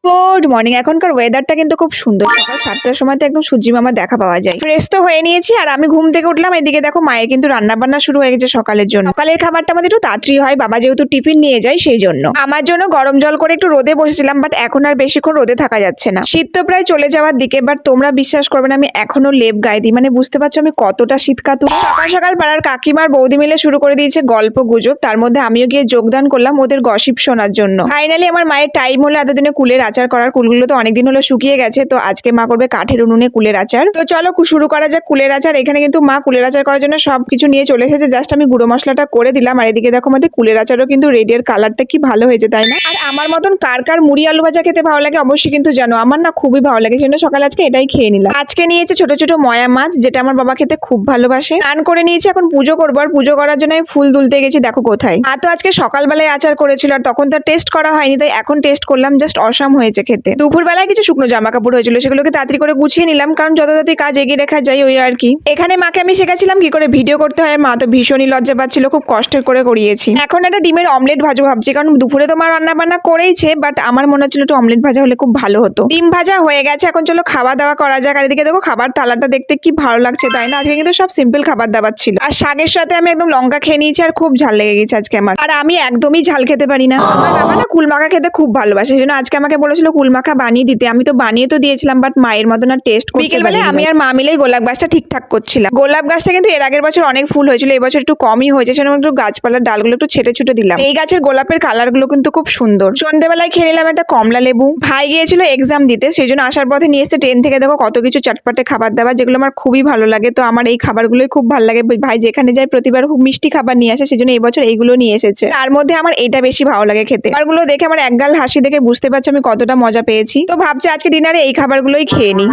Good morning. এখনকার ওয়েদারটা কিন্তু খুব সুন্দর। সকাল 7টার সময় তো একদম সূর্যি মামার দেখা পাওয়া যায়। ফ্রেশ তো হয়ে নিয়েছি আর আমি ঘুম থেকে উঠলাম। এদিকে দেখো মায়ের কিন্তু রান্না বান্না শুরু হয়ে গেছে সকালের জন্য। সকালের খাবারটা আমাদের একটু তাড়াতাড়ি হয়, বাবা যেহেতু টিফিন নিয়ে যায় সেই জন্য। আমার জন্য গরম জল করে একটু রোদে বসেছিলাম, বাট এখন আর বেশিক্ষণ রোদে থাকা যাচ্ছে না। শীত তো প্রায় চলে যাওয়ার দিকে, বাট তোমরা বিশ্বাস করবে না আমি এখনো লেপ গায়ে দিই। মানে বুঝতে পারছো আমি কতটা শীত কাতুর। সকাল সকাল পাড়ার কাকিমার বৌদি মিলে শুরু করে দিয়েছে গল্প গুজব। তার মধ্যে আমিও গিয়ে যোগদান করলাম ওদের গসিপ শোনার জন্য। ফাইনালি আমার মায়ের টাইম হলো এতদিনে কুলের আচার করার। কুলগুলো তো অনেকদিন হলো শুকিয়ে গেছে, তো আজকে মা করবে কাঠের উনুনে কুলের আচার। তো চলো শুরু করা যাক কুলের আচার। এখানে কিন্তু মা কুলের আচার করার জন্য সবকিছু নিয়ে চলে এসেছে, জাস্ট আমি গুঁড়ো মশলাটা করে দিলাম। আর এদিকে দেখো আমাদের কুলের আচারও কিন্তু রেডি। এর কালারটা কি ভালো হয়েছে তাই না? আর আমার মতন কার কার মুড়ি আলু ভাজা খেতে ভালো লাগে অবশ্যই কিন্তু জানো, আমার না খুবই ভালো লাগে, সেজন্য সকালে আজকে এটাই খেয়ে নিলাম। আজকে নিয়েছে ছোট ছোট ময়া মাছ, যেটা আমার বাবা খেতে খুব ভালোবাসে। স্নান করে নিয়েছি, এখন পুজো করবো। আর পুজো করার জন্য আমি ফুল তুলতে গেছি, দেখো কোথায়। আর তো আজকে সকালবেলায় আচার করেছিল, আর তখন তো টেস্ট করা হয়নি, তাই এখন টেস্ট করলাম। জাস্ট অসাম হয়েছে খেতে। দুপুরবেলায় কিছু শুকনো জামা কাপড় হয়েছিল, সেগুলোকে তাড়াতাড়ি করে গুছিয়ে নিলাম, কারণ যত তাড়াতাড়ি কাজ এগিয়ে রেখা যায় ওই আর কি। এখানে মাকে আমি শেখাচ্ছিলাম কি করে ভিডিও করতে হয়। মা তো ভীষণই লজ্জা পাচ্ছিল, খুব কষ্টের করে করিয়েছি। এখন একটা ডিমের অমলেট ভাজা ভাবছি, কারণ দুপুরে তো মা রান্না বান্না করেইছে, বাট আমার মনে হচ্ছিল একটু অমলেট ভাজা হলে খুব ভালো হতো। ডিম ভাজা হয়ে গেছে, এখন চলো খাওয়া দাওয়া করা যাক। আর এদিকে দেখো খাবার থালাটা দেখতে কি ভালো লাগছে তাই না? আজকে কিন্তু সব সিম্পল খাবার দাবার ছিল। আর শাকের সাথে আমি একদম লঙ্কা খেয়ে নিয়েছি, আর খুব ঝাল লেগে গেছে আজকে আমার। আর আমি একদমই ঝাল খেতে পারি না। আমার বাবা না কুলমাখা খেতে খুব ভালোবাসে, সেজন্য আজকে আমাকে বলেছিল কুলমাখা বানিয়ে দিতে। আমি তো বানিয়ে তো দিয়েছিলাম, বাট মায়ের মতন আর টেস্ট করতে পারিনি। বিকেলবেলায় আমি আর মা মিলেই গোলাপ গাছটা ঠিকঠাক করছিলাম। গোলাপ গাছটা কিন্তু এর আগের বছর অনেক ফুল হয়েছিল, এই বছর একটু কমই হয়েছে, সেজন্য একটু গাছপালার ডালগুলো একটু ছেটে ছুটে দিলাম। এই গাছের গোলাপের কালার গুলো কিন্তু খুব সুন্দর। সন্ধ্যেবেলায় খেয়ে নিলাম একটা কমলা লেবু। ভাই গিয়েছিল এক্সাম দিতে, সেই জন্য আসার পথে নিয়ে এসেছে ট্রেন থেকে দেখো কত কিছু চটপটে খাবার দাবার, যেগুলো আমার খুবই ভালো লাগে। তো আমার এই খাবারগুলোই খুব ভালো লাগে। ভাই যেখানে যায় প্রতিবার খুব মিষ্টি খাবার নিয়ে আসে, সেজন্য এই বছর এইগুলো নিয়ে এসেছে। তার মধ্যে আমার এইটা বেশি ভালো লাগে খেতে। খাবারগুলো দেখে আমার একগাল হাসি দেখে বুঝতে পারছো আমি কতটা মজা পেয়েছি। তো ভাবছি আজকে ডিনারে এই খাবারগুলোই খেয়ে নিই।